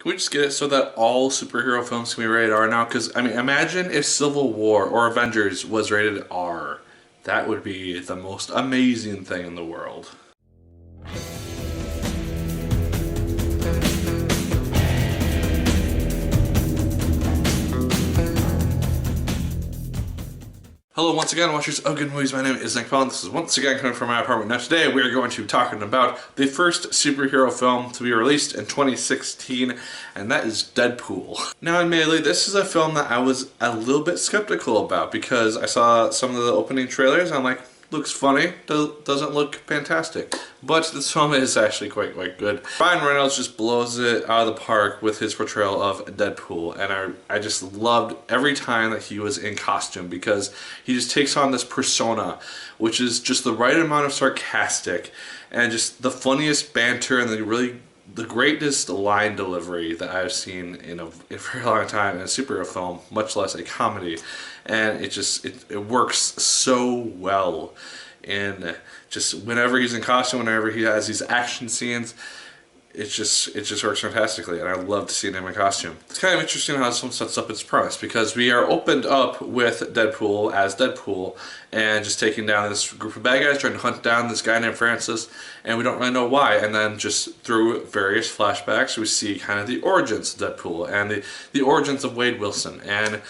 Can we just get it so that all superhero films can be rated R now? Because, I mean, imagine if Civil War or Avengers was rated R. That would be the most amazing thing in the world. Hello once again, watchers of good movies. My name is Nick Pell, and this is once again coming from my apartment. Now today we are going to be talking about the first superhero film to be released in 2016, and that is Deadpool. Now admittedly, this is a film that I was a little bit skeptical about because I saw some of the opening trailers and I'm like, looks funny, doesn't look fantastic. But this film is actually quite good. Ryan Reynolds just blows it out of the park with his portrayal of Deadpool, and I just loved every time that he was in costume because he just takes on this persona, which is just the right amount of sarcastic and just the funniest banter and the greatest line delivery that I've seen in a very long time in a superhero film, much less a comedy. And it works so well. And just whenever he's in costume, whenever he has these action scenes, it just works fantastically, and I love to see him in costume. It's kind of interesting how this one sets up its premise, because we are opened up with Deadpool as Deadpool and just taking down this group of bad guys, trying to hunt down this guy named Francis, and we don't really know why. And then just through various flashbacks, we see kind of the origins of Deadpool and the origins of Wade Wilson. And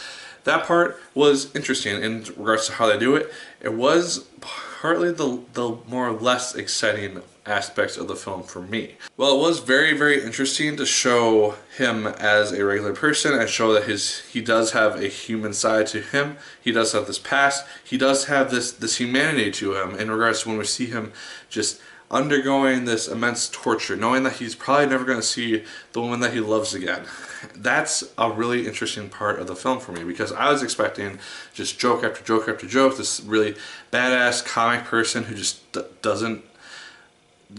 that part was interesting in regards to how they do it. It was partly the more or less exciting aspects of the film for me. Well, it was very interesting to show him as a regular person and show that he does have a human side to him. He does have this past. He does have this humanity to him in regards to when we see him just undergoing this immense torture, knowing that he's probably never going to see the woman that he loves again. That's a really interesting part of the film for me, because I was expecting just joke after joke after joke, this really badass comic person who just doesn't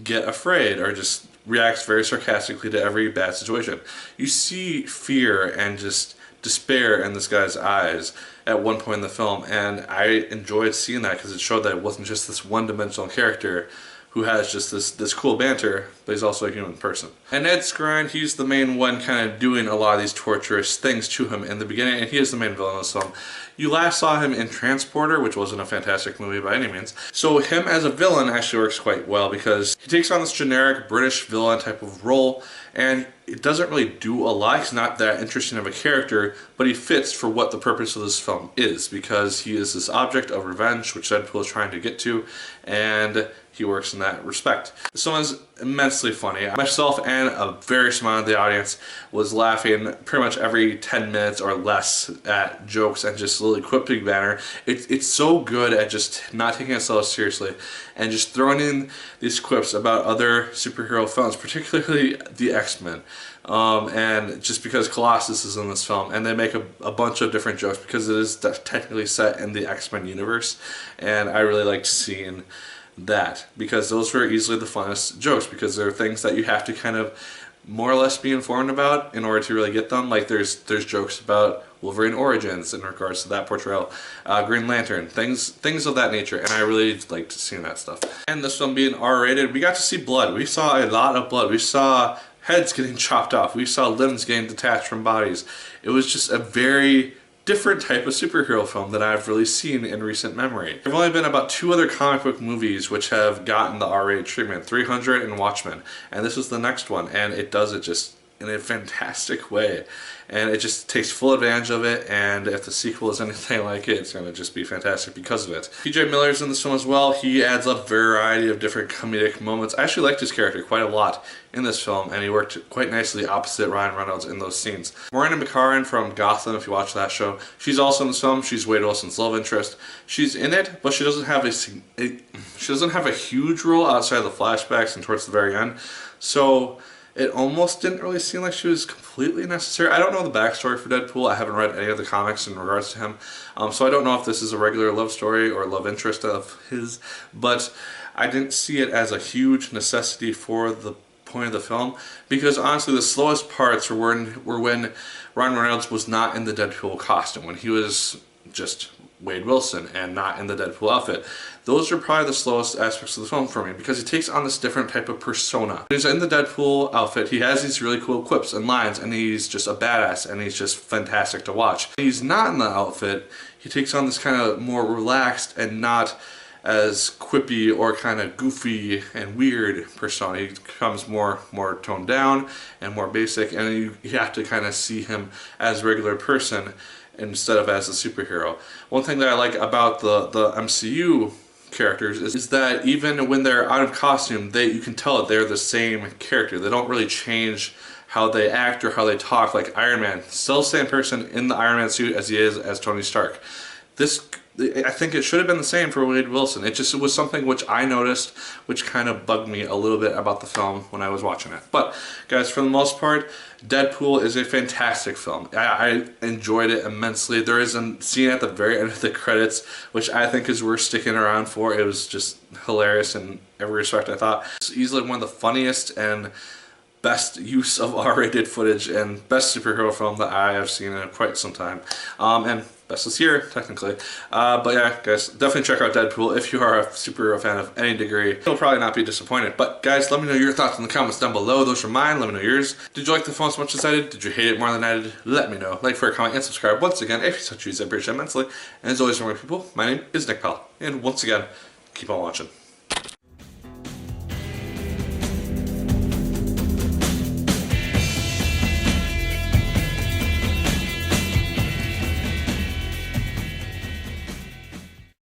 get afraid or just reacts very sarcastically to every bad situation. You see fear and just despair in this guy's eyes at one point in the film, and I enjoyed seeing that because it showed that it wasn't just this one-dimensional character who has just this cool banter, but he's also a human person. And Ed Skrein, he's the main one kind of doing a lot of these torturous things to him in the beginning, and he is the main villain of this film. You last saw him in Transporter, which wasn't a fantastic movie by any means. So him as a villain actually works quite well because he takes on this generic British villain type of role, and it doesn't really do a lot. He's not that interesting of a character, but he fits for what the purpose of this film is, because he is this object of revenge, which Deadpool is trying to get to, and he works in that respect. This one is immensely funny. Myself and a very small amount of the audience was laughing pretty much every 10 minutes or less at jokes and just little quipping banner. It's so good at just not taking itself seriously and just throwing in these quips about other superhero films, particularly the X-Men. And just because Colossus is in this film, and they make a bunch of different jokes because it is technically set in the X-Men universe, and I really liked seeing that, because those were easily the funnest jokes, because they're things that you have to kind of more or less be informed about in order to really get them. Like there's jokes about Wolverine origins in regards to that portrayal, Green Lantern, things of that nature, and I really liked seeing that stuff. And this one being R-rated, we got to see blood. We saw a lot of blood. We saw heads getting chopped off. We saw limbs getting detached from bodies. It was just a very different type of superhero film that I've really seen in recent memory. There have only been about 2 other comic book movies which have gotten the R-rated treatment, 300 and Watchmen, and this was the next one, and it does it just in a fantastic way, and it just takes full advantage of it, and if the sequel is anything like it, it's going to just be fantastic because of it. PJ Miller's in this film as well. He adds a variety of different comedic moments. I actually liked his character quite a lot in this film, and he worked quite nicely opposite Ryan Reynolds in those scenes. Miranda McCarran from Gotham, if you watch that show, she's also in this film. She's Wade Wilson's love interest. She's in it, but she doesn't have a huge role outside of the flashbacks and towards the very end. So it almost didn't really seem like she was completely necessary. I don't know the backstory for Deadpool. I haven't read any of the comics in regards to him. So I don't know if this is a regular love story or love interest of his, but I didn't see it as a huge necessity for the point of the film, because honestly the slowest parts were when Ryan Reynolds was not in the Deadpool costume, when he was just Wade Wilson and not in the Deadpool outfit. Those are probably the slowest aspects of the film for me because he takes on this different type of persona. When he's in the Deadpool outfit, he has these really cool quips and lines, and he's just a badass, and he's just fantastic to watch. When he's not in the outfit, he takes on this kind of more relaxed and not as quippy or kind of goofy and weird persona. He becomes more toned down and more basic, and you have to kind of see him as a regular person instead of as a superhero. One thing that I like about the MCU characters is that even when they're out of costume, you can tell that they're the same character. They don't really change how they act or how they talk. Like Iron Man, still the same person in the Iron Man suit as he is as Tony Stark. I think it should have been the same for Wade Wilson. It was something which I noticed, which kind of bugged me a little bit about the film when I was watching it. But guys, for the most part, Deadpool is a fantastic film. I enjoyed it immensely. There is a scene at the very end of the credits, which I think is worth sticking around for. It was just hilarious in every respect, I thought. It's easily one of the funniest and best use of R-rated footage and best superhero film that I have seen in quite some time. And best this year, technically. But yeah, guys, definitely check out Deadpool if you are a superhero fan of any degree. You'll probably not be disappointed. But guys, let me know your thoughts in the comments down below. Those are mine. Let me know yours. Did you like the film as much as I did? Did you hate it more than I did? Let me know. Like, share, comment, and subscribe once again if you so choose. I appreciate it immensely. And as always, for my people, my name is Nick Pell. And once again, keep on watching.